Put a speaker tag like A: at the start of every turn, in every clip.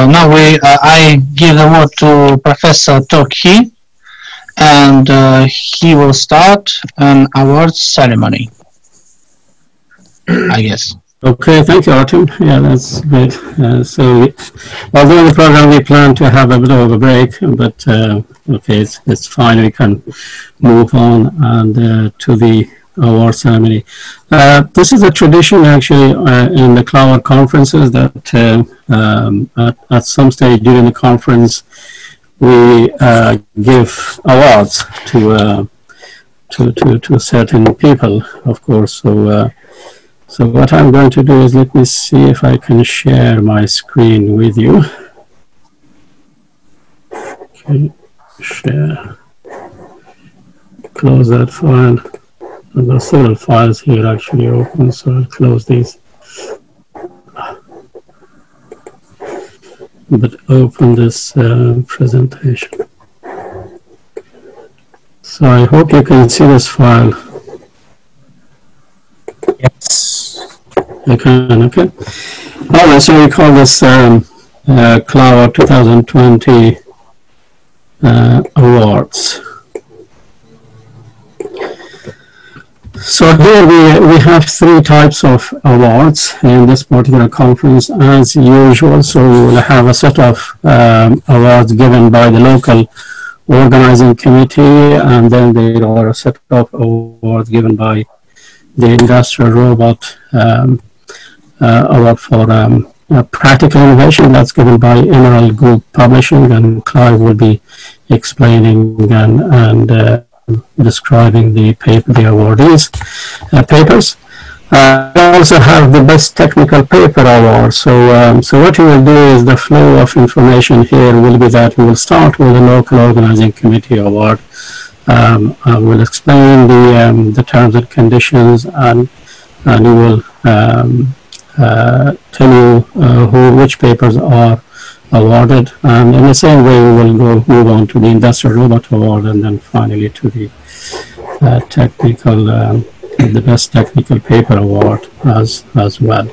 A: now I give the word to Professor Tokhi, and he will start an awards ceremony, I guess.
B: Okay, thank you, Artem. Yeah, that's great. Although the program we plan to have a bit of a break, but okay, it's fine. We can move on and to the award ceremony. This is a tradition actually in the CLAWAR conferences that at some stage during the conference we give awards to certain people, of course. So what I'm going to do is, let me see if I can share my screen with you. Okay, share. Close that file. I've got several files here actually open, so I'll close these. But open this presentation. So I hope you can see this file.
A: Yes.
B: I can, okay. All right, so we call this CLAWAR 2020 Awards. So here we have three types of awards in this particular conference as usual. So we'll have a set of awards given by the local organizing committee, and then there are a set of awards given by the industrial robot award for practical innovation, that's given by Emerald Group Publishing, and Clive will be explaining and describing the paper, the awardees' papers. We also have the Best Technical Paper Award. So what we will do is the flow of information here will be that we will start with the Local Organizing Committee Award. I will explain the terms and conditions, and we will tell you which papers are awarded, and in the same way we will move on to the Industrial Robot Award, and then finally to the the Best Technical Paper Award as well.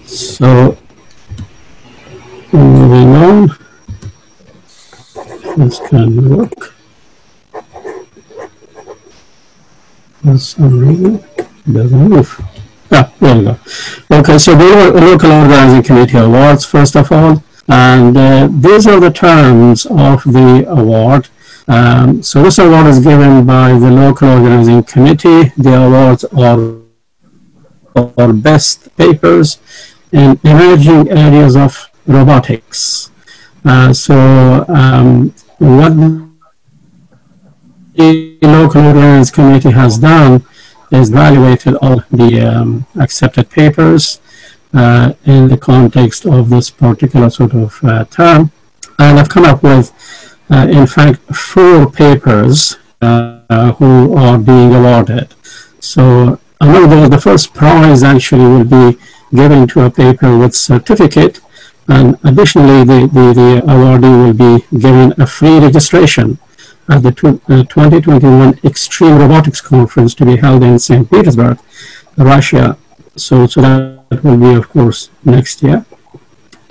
B: So moving on, this can work for some reason. It doesn't move. Ah, there we go. Okay, so the Local Organizing Committee Awards, first of all, and these are the terms of the award. So this award is given by the Local Organizing Committee. The awards are for best papers in emerging areas of robotics. What the Local Organizing Committee has done is evaluated all the accepted papers in the context of this particular sort of term, and I've come up with in fact 4 papers who are being awarded. So among those, the first prize actually will be given to a paper with certificate, and additionally the awardee will be given a free registration at the 2021 Extreme Robotics Conference to be held in St. Petersburg, Russia. So that will be, of course, next year.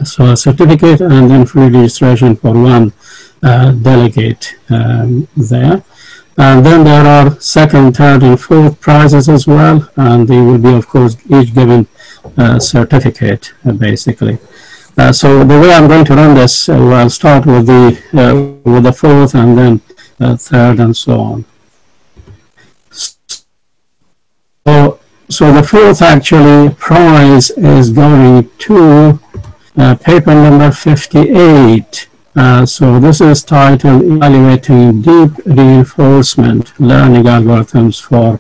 B: So a certificate and then free registration for one delegate there. And then there are second, third, and fourth prizes as well, and they will be, of course, each given a certificate, basically. So the way I'm going to run this, I'll start with the fourth, and then third, and so on. So the fourth actually prize is going to paper number 58. So this is titled Evaluating Deep Reinforcement Learning Algorithms for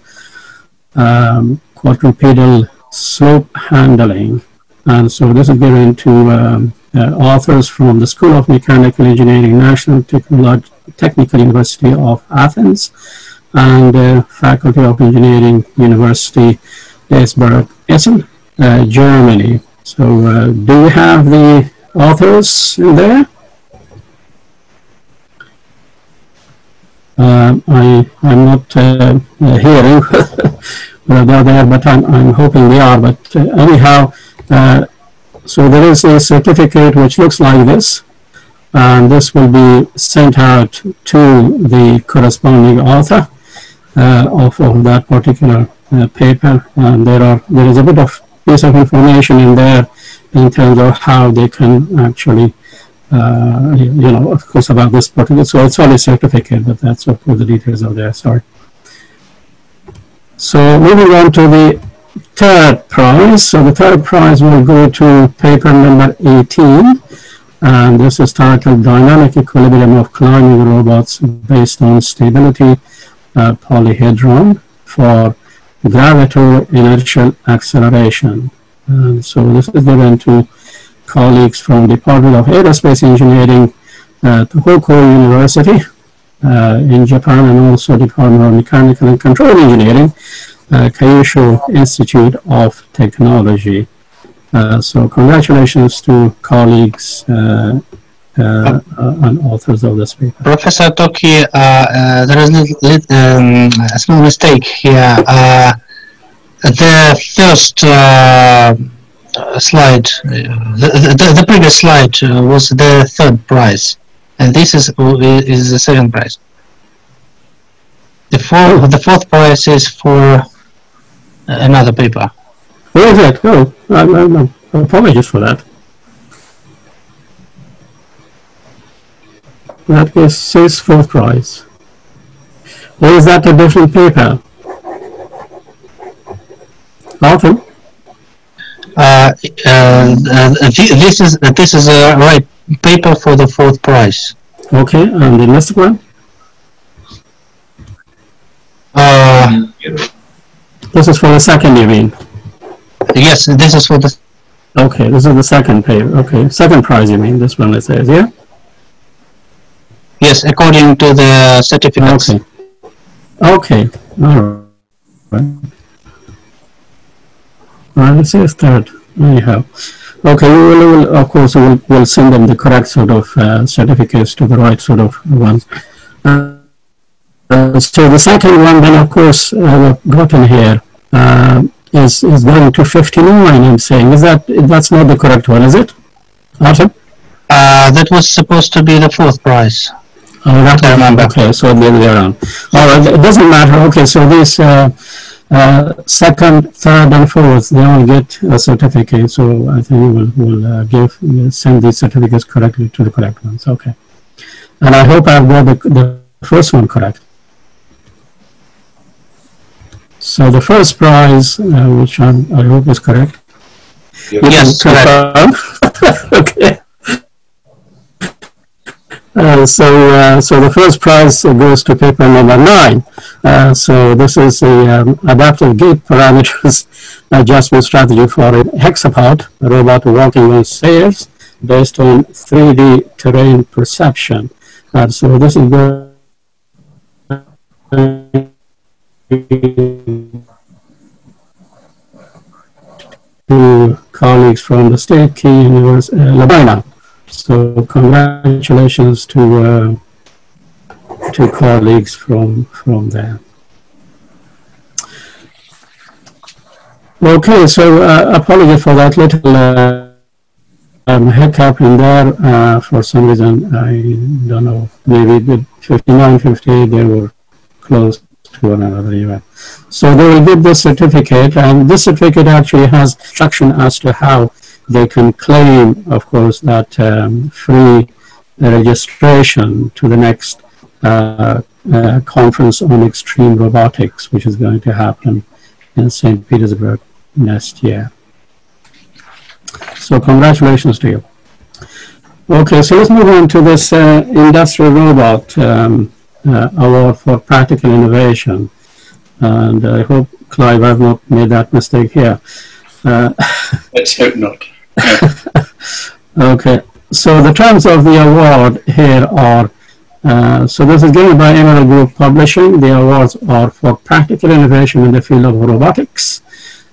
B: Quadrupedal Slope Handling. And so this is given to authors from the School of Mechanical Engineering, National Technical University of Athens, and Faculty of Engineering, University Duisburg-Essen, Germany. So do we have the authors in there? I'm not hearing whether they're there, but I'm hoping they are. But anyhow, So there is a certificate which looks like this, and this will be sent out to the corresponding author of that particular paper, and there is a bit of piece of information in there in terms of how they can actually, of course, about this particular. So it's only a certificate, but that's what all the details are there. Sorry. So moving on to the third prize. So the third prize will go to paper number 18, and this is titled Dynamic Equilibrium of Climbing Robots Based on Stability Polyhedron for Gravito-Inertial Acceleration. And so this is given to colleagues from Department of Aerospace Engineering at Tokhi University in Japan, and also Department of Mechanical and Control Engineering, Kyushu Institute of Technology. So congratulations to colleagues and authors of this paper.
A: Professor Tokhi, there is a small mistake here. The first slide, the previous slide was the third prize, and this is the second prize. The fourth prize is for another paper.
B: Where is it? Oh, apologies for that. That says fourth prize. Or is that a different paper? Arthur?
A: This is a right paper for the fourth prize.
B: Okay, and the next one? This is for the second, you mean?
A: Yes, this is for the...
B: Okay, this is the second paper. Okay, second prize, you mean? This one, it says, yeah?
A: Yes, according to the certificates.
B: Okay. Okay, all right. It says third, anyhow. Okay, we will of course, we'll send them the correct sort of certificates to the right sort of ones. So the second one, then of course, we've gotten here is going to 59. I'm saying that's not the correct one, is it? Arthur?
A: That was supposed to be the fourth prize.
B: Oh, that I remember. Okay, so they're on. All right, it doesn't matter. Okay, so these second, third, and fourth, they all get a certificate. So I think we'll send these certificates correctly to the correct ones. Okay, and I hope I've got the first one correct. So the first prize, which I hope is correct.
A: Yes, correct.
B: Okay. So the first prize goes to paper number 9. So this is the adaptive gait parameters adjustment strategy for a hexapod robot walking on stairs based on 3D terrain perception. So this is the to colleagues from the State Key University, Labina. So congratulations to colleagues from there. Okay, so apologies for that little hiccup in there. For some reason, I don't know, maybe the 59, 58, they were close to one another event. So they will give this certificate, and this certificate actually has instruction as to how they can claim, of course, that free registration to the next conference on extreme robotics, which is going to happen in St. Petersburg next year. So congratulations to you. Okay, so let's move on to this industrial robot award for practical innovation. And I hope, Clive, I've not made that mistake here.
C: Let's hope not.
B: Okay, so the terms of the award here are, so this is given by Emerald Group Publishing. The awards are for practical innovation in the field of robotics,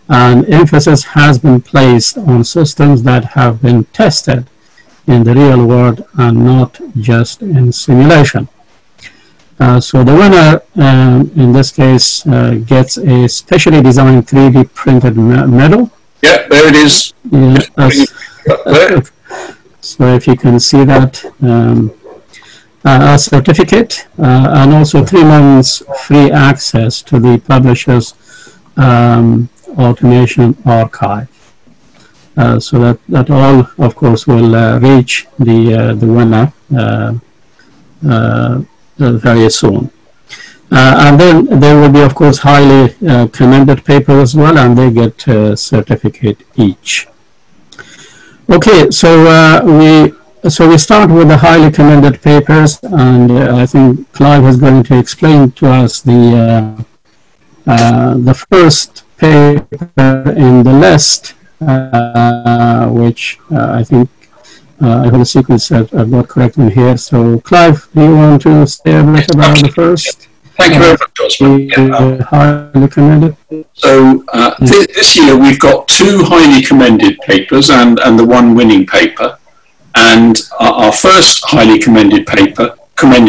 B: and emphasis has been placed on systems that have been tested in the real world and not just in simulation. So the winner, in this case, gets a specially designed 3D printed medal
C: Yeah, there it is.
B: Yeah, so if you can see that, a certificate and also 3 months free access to the publisher's automation archive. So that all, of course, will reach the winner very soon. And then there will be, of course, highly commended papers as well, and they get a certificate each. Okay, so we start with the highly commended papers, and I think Clive is going to explain to us the first paper in the list, which I think I have a sequence I've got correct in here. So, Clive, do you want to say a bit about the first?
C: Thank you very much, Osman.
B: Highly commended.
C: So this year we've got 2 highly commended papers and the 1 winning paper. And our first highly commended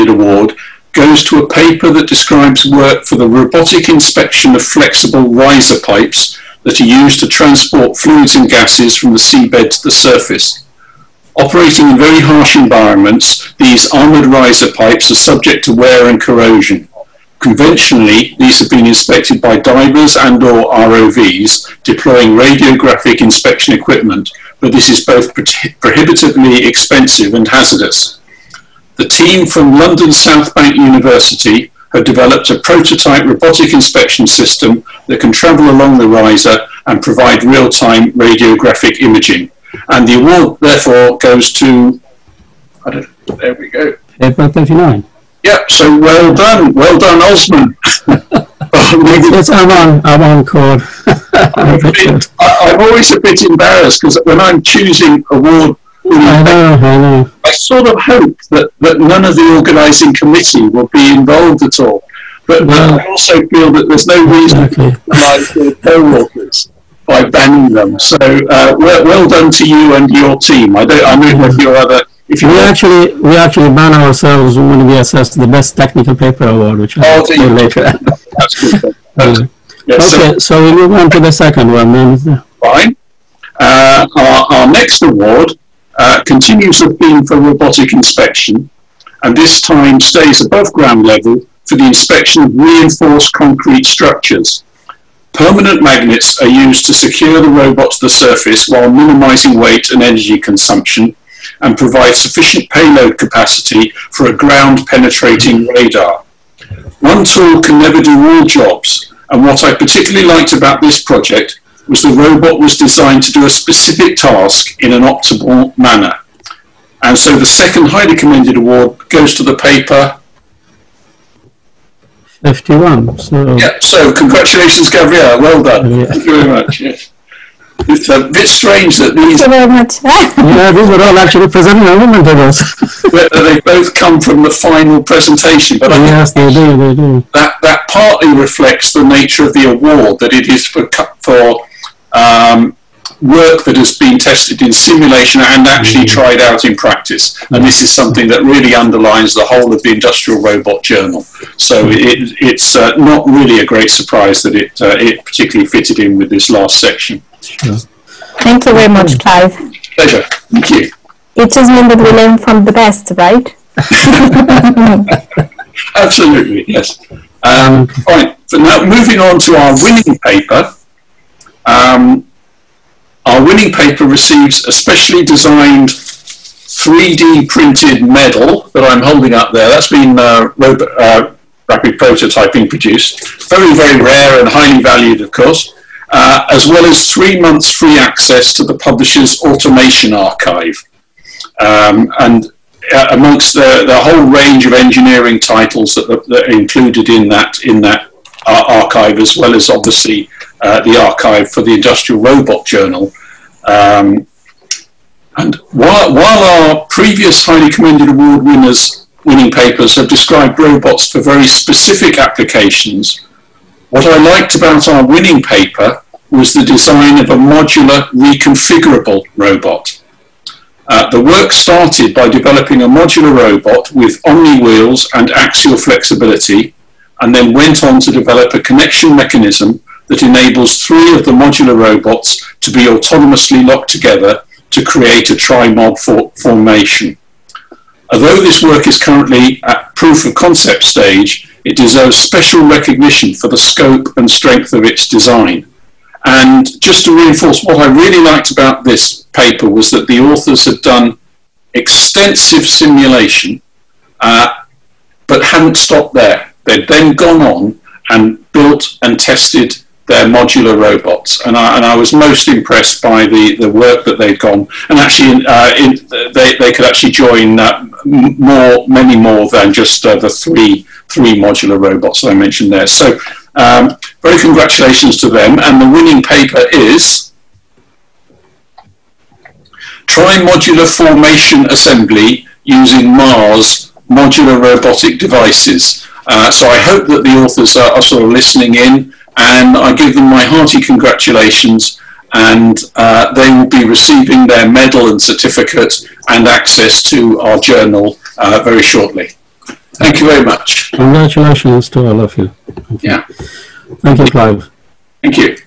C: award goes to a paper that describes work for the robotic inspection of flexible riser pipes that are used to transport fluids and gases from the seabed to the surface. Operating in very harsh environments, these armoured riser pipes are subject to wear and corrosion. Conventionally, these have been inspected by divers and/or ROVs deploying radiographic inspection equipment, but this is both prohibitively expensive and hazardous. The team from London South Bank University have developed a prototype robotic inspection system that can travel along the riser and provide real-time radiographic imaging. And the award, therefore, goes to, there we go.
B: Paper 39.
C: Yeah, so well done, Osman.
B: It's Aman code.
C: I'm always a bit embarrassed because when I'm choosing award,
B: I know.
C: I sort of hope that none of the organising committee will be involved at all. But I also feel that there's no reason to penalise their co-authors by banning them. So well done to you and your team. I don't know if your other.
B: We actually ban ourselves when we assess the best technical paper award, which I'll say later.
C: That's good.
B: Yes, okay, so we move on to the second one then.
C: Fine. Our next award continues the theme for robotic inspection, and this time stays above ground level for the inspection of reinforced concrete structures. Permanent magnets are used to secure the robot to the surface while minimizing weight and energy consumption, and provide sufficient payload capacity for a ground-penetrating radar. One tool can never do all jobs, and what I particularly liked about this project was the robot was designed to do a specific task in an optimal manner. And so the second highly commended award goes to the paper
B: 51.
C: So congratulations, Gabrielle. Well done. Yeah. Thank you very much. Yes. It's a bit strange that these.
D: Thank you very much.
B: Yeah, these were all actually presented in women tables.
C: They both come from the final presentation, but
B: yes, they do.
C: That partly reflects the nature of the award, that it is for work that has been tested in simulation and actually tried out in practice. And this is something that really underlines the whole of the Industrial Robot Journal. So it's not really a great surprise that it particularly fitted in with this last section.
B: Sure.
D: Thank you very much, Clive.
C: Pleasure. Thank you.
D: It just means that we learn from the best, right?
C: Absolutely, yes. Fine. So now moving on to our winning paper. Our winning paper receives a specially designed 3D printed medal that I'm holding up there. That's been rapid prototyping produced. Very, very rare and highly valued, of course. As well as 3 months free access to the publisher's automation archive. And amongst the whole range of engineering titles that are included in that archive, as well as obviously the archive for the Industrial Robot Journal. And while our previous highly commended award winning papers have described robots for very specific applications, what I liked about our winning paper was the design of a modular, reconfigurable robot. The work started by developing a modular robot with omni wheels and axial flexibility, and then went on to develop a connection mechanism that enables 3 of the modular robots to be autonomously locked together to create a tri-mod formation. Although this work is currently at proof of concept stage, it deserves special recognition for the scope and strength of its design. And just to reinforce, what I really liked about this paper was that the authors had done extensive simulation, but hadn't stopped there. They'd then gone on and built and tested their modular robots, and I was most impressed by the work that they'd gone. And actually, they could actually join many more than just the three modular robots that I mentioned there. So, very congratulations to them. And the winning paper is Tri-Modular Formation Assembly using Mars Modular Robotic Devices. So I hope that the authors are sort of listening in, and I give them my hearty congratulations, and they will be receiving their medal and certificate and access to our journal very shortly. Thank you very much.
B: Congratulations to all of you. Thank you.
C: Yeah.
B: Thank you, Clive.
C: Thank you.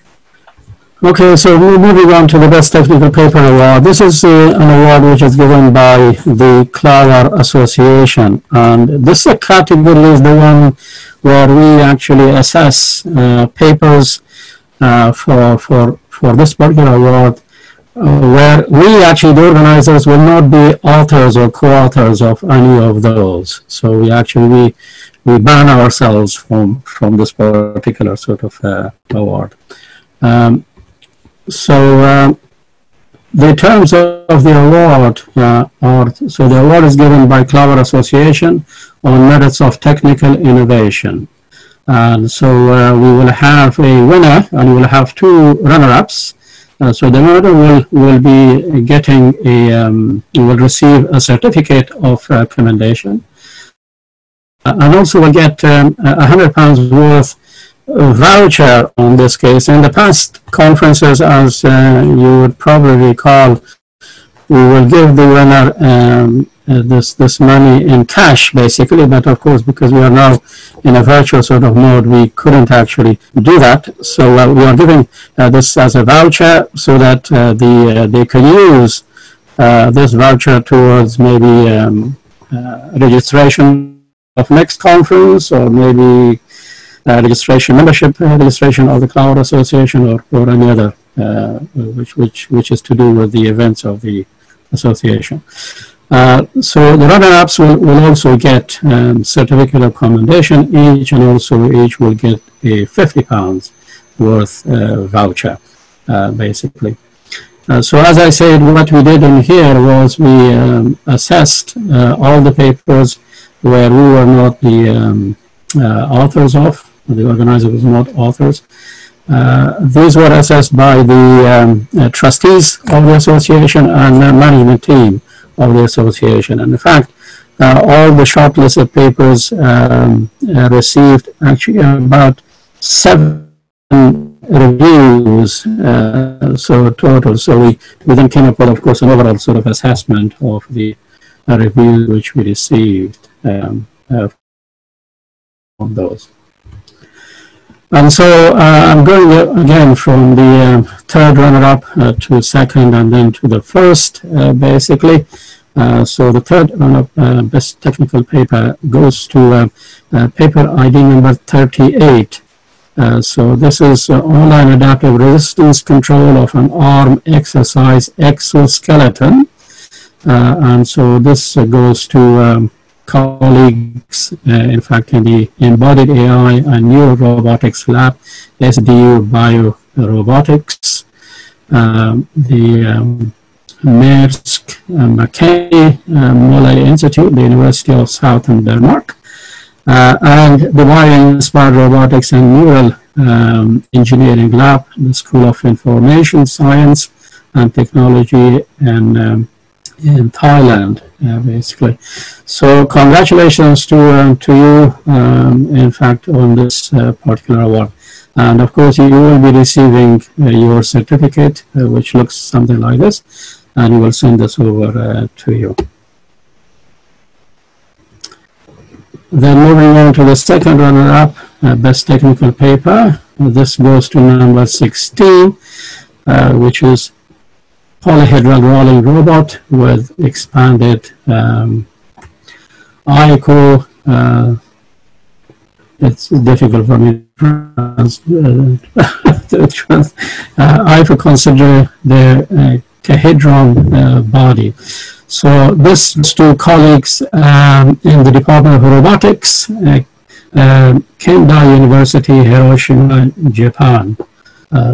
B: Okay, so we're moving on to the Best Technical Paper Award. This is an award which is given by the CLAWAR Association, and this category is the one where we actually assess papers for this particular award, where we actually, the organizers, will not be authors or co-authors of any of those. So we actually we ban ourselves from this particular sort of award. The terms of the award so the award is given by CLAWAR Association on merits of technical innovation. And so we will have a winner, and we will have 2 runner-ups. So the winner will be getting will receive a certificate of commendation, and also will get £100 worth voucher on this case. In the past conferences, as you would probably recall, we will give the winner this money in cash, basically, but of course, because we are now in a virtual sort of mode, we couldn't actually do that. So we are giving this as a voucher, so that they can use this voucher towards maybe registration of next conference, or maybe membership registration of the CLAWAR Association, or any other which is to do with the events of the association. So the runner-ups will also get certificate of commendation each, and also each will get a £50 worth voucher, basically. So as I said, what we did in here was we assessed all the papers where we were not the authors of, the organizer was not authors. These were assessed by the trustees of the association and the management team of the association. And in fact, all the shortlisted papers received actually about 7 reviews, so total. So we then came up with, of course, an overall sort of assessment of the reviews which we received from those. And so I'm going again from the 3rd runner-up to 2nd, and then to the 1st, basically. So the 3rd runner-up, best technical paper, goes to paper ID number 38. So this is online adaptive resistance control of an arm exercise exoskeleton. And so this goes to colleagues, in fact, in the Embodied AI and Neuro Robotics Lab, SDU Biorobotics, the Maersk McKay Molay Institute, the University of Southern Denmark, and the Bio-Inspired Robotics and Neural Engineering Lab, the School of Information Science and Technology in Thailand, basically. So congratulations to you, in fact, on this particular award. And of course, you will be receiving your certificate, which looks something like this, and we will send this over to you. Then moving on to the 2nd runner-up, best technical paper, this goes to number 16, which is polyhedral rolling robot with expanded ICO. It's difficult for me I have to consider the cahedron body. So this two colleagues in the Department of Robotics, Kendai University, Hiroshima, Japan.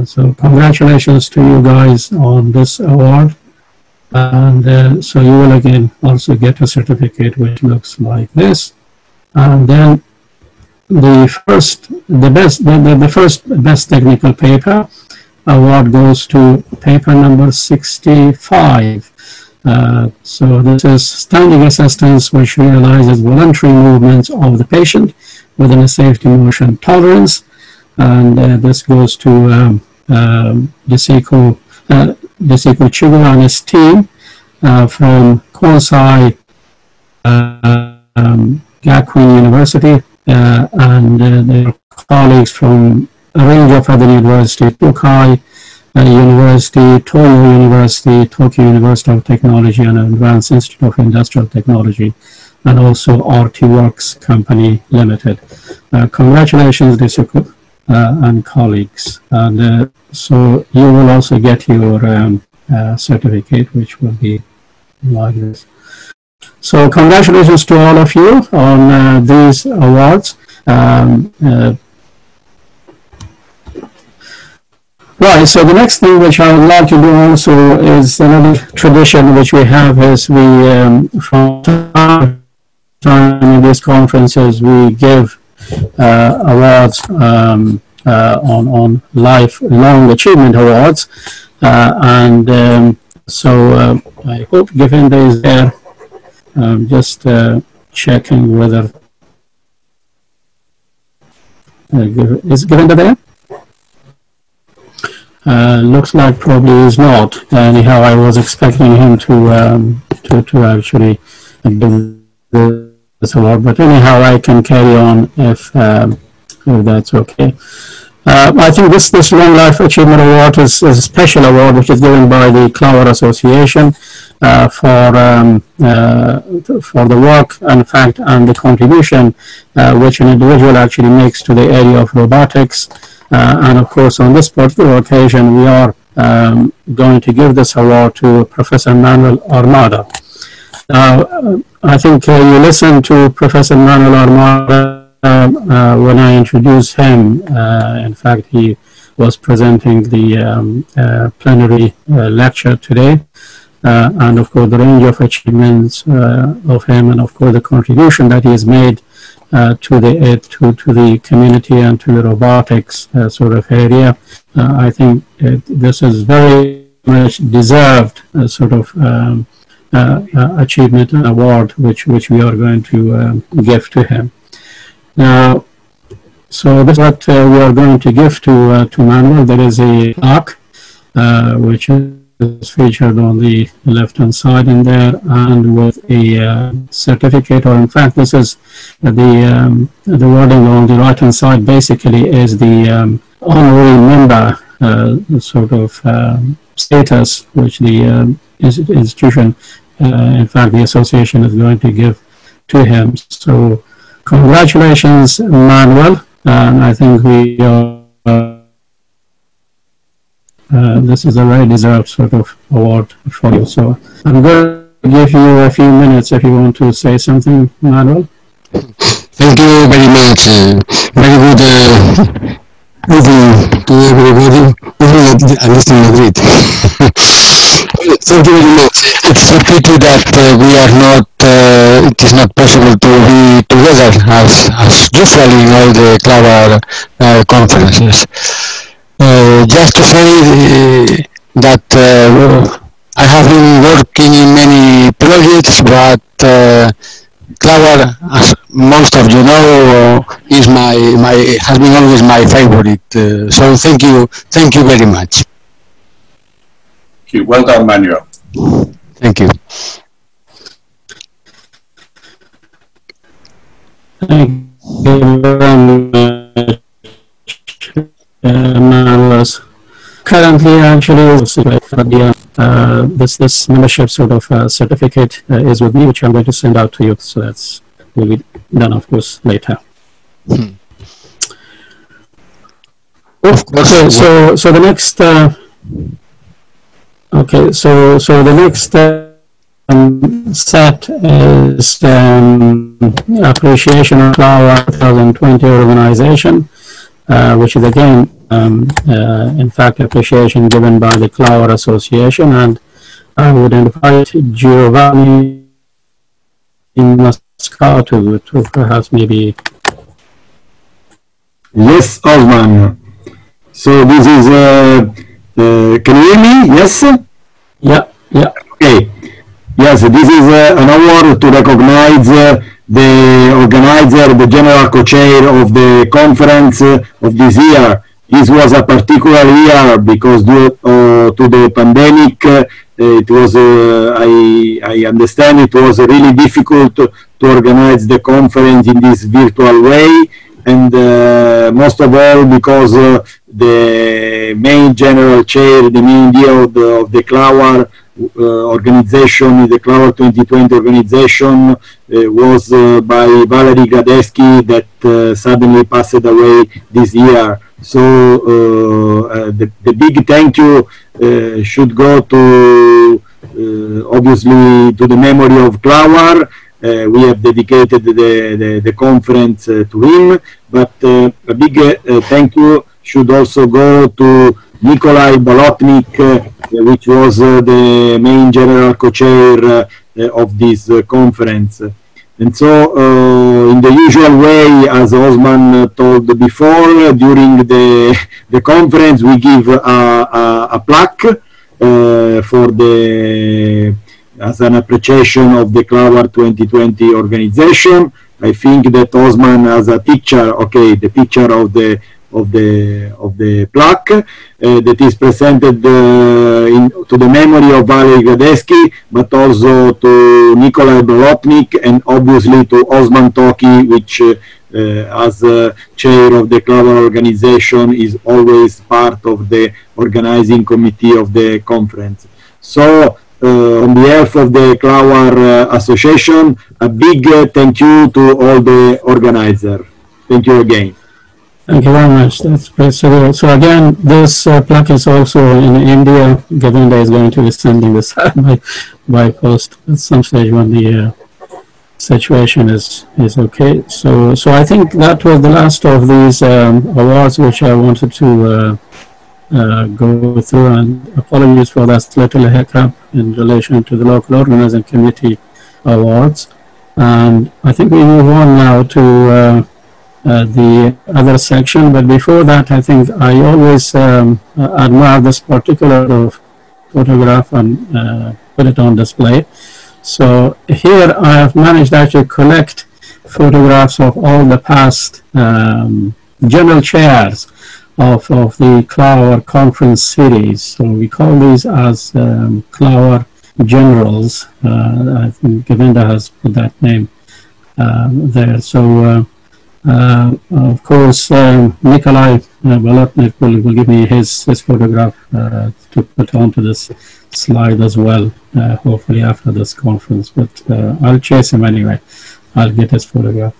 B: So congratulations to you guys on this award. And so you will again also get a certificate which looks like this. And then the first best technical paper award goes to paper number 65. So this is standing assistance which realizes voluntary movements of the patient within a safety motion tolerance. And this goes to Desiko Chigo and his team from Konsai Gakuin University and their colleagues from a range of other universities, Tokhi University, Toyo University, Tokyo University of Technology and Advanced Institute of Industrial Technology, and also RT Works Company Limited. Congratulations, Desiko and colleagues. And so you will also get your certificate, which will be like this. So congratulations to all of you on these awards. Right, so the next thing which I would like to do also is another tradition which we have is we, from time to time in these conferences, we give awards on lifelong achievement awards. So I hope Govinda is there. Just checking whether is Govinda there? Looks like probably is not. Anyhow, I was expecting him to actually give this award, but anyhow, I can carry on if that's okay. I think this Long Life Achievement Award is a special award which is given by the CLAWAR Association for the work, in fact, and the contribution which an individual actually makes to the area of robotics. And of course, on this particular occasion, we are going to give this award to Professor Manuel Armada. Now, I think you listened to Professor Manuel Armada when I introduced him. In fact, he was presenting the plenary lecture today. And of course, the range of achievements of him, and of course, the contribution that he has made to the community and to the robotics sort of area. I think this is very much deserved sort of achievement award which we are going to give to him. Now, so this is what we are going to give to Manuel. There is a plaque which is featured on the left-hand side in there, and with a certificate, or in fact, this is the wording on the right-hand side. Basically, is the honorary member sort of status which the institution, in fact, the association is going to give to him. So, congratulations, Manuel, and I think we are. This is a very deserved sort of award for you. So I'm going to give you a few minutes if you want to say something, Manuel.
E: Thank you very much. Very good evening to everybody, even at least in Madrid. Thank you very much. It's a pity that we are not, it is not possible to be together as usually in all the CLAWAR conferences. Just to say that I have been working in many projects, but CLAWAR, as most of you know, is has been always my favorite. So thank you very much.
C: Thank you. Well done, Manuel.
E: Thank you.
B: Thank you very much. members. Currently, actually, this membership sort of certificate is with me, which I'm going to send out to you. So that's will be done, of course, later. Okay, so the next so the next set is appreciation of CLAWAR 2020 organization, which is again in fact appreciation given by the CLAWAR Association, and I would invite Giovanni Mascato to perhaps maybe.
F: Yes, Osman. So this is, can you hear me? Yes?
B: Yeah.
F: Okay. Yes, this is an award to recognize the organizer, the general co-chair of the conference of this year. This was a particular year because due to the pandemic, it was, I understand it was really difficult to organize the conference in this virtual way. And most of all because the main general chair, the main idea of the CLAWAR organization, the CLAWAR 2020 organization was by Valery Gradesky that suddenly passed away this year. So the big thank you should go to obviously to the memory of CLAWAR. We have dedicated the conference to him, but a big thank you should also go to Nikolai Bolotnik, which was the main general co-chair of this conference. And so, in the usual way, as Osman told before, during the conference, we give a plaque for the as an appreciation of the CLAWAR 2020 organization. I think that Osman has a picture, okay, the picture of the plaque that is presented to the memory of Valery Gradesky, but also to Nikolai Bolotnik and obviously to Osman Tokhi, which as chair of the CLAWAR organization is always part of the organizing committee of the conference. So on behalf of the CLAWAR Association, a big thank you to all the organizers. Thank you again.
B: Thank you very much. That's great. So again, this plaque is also in India. Govinda is going to be sending this by post at some stage when the situation is okay. So I think that was the last of these awards which I wanted to go through, and apologies for that little hiccup in relation to the local organizing committee awards. And I think we move on now to the other section, but before that, I think I always admire this particular photograph and put it on display. So here I have managed to actually collect photographs of all the past general chairs of the CLAWAR conference series. So we call these as CLAWAR generals. I think Govinda has put that name there. So of course Nikolai Bolotnik will give me his photograph to put onto this slide as well, hopefully after this conference, but I'll chase him anyway. I'll get his photograph.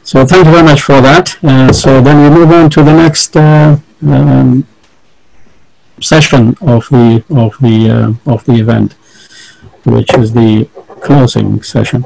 B: So thank you very much for that. So then we move on to the next session of the event, which is the closing session.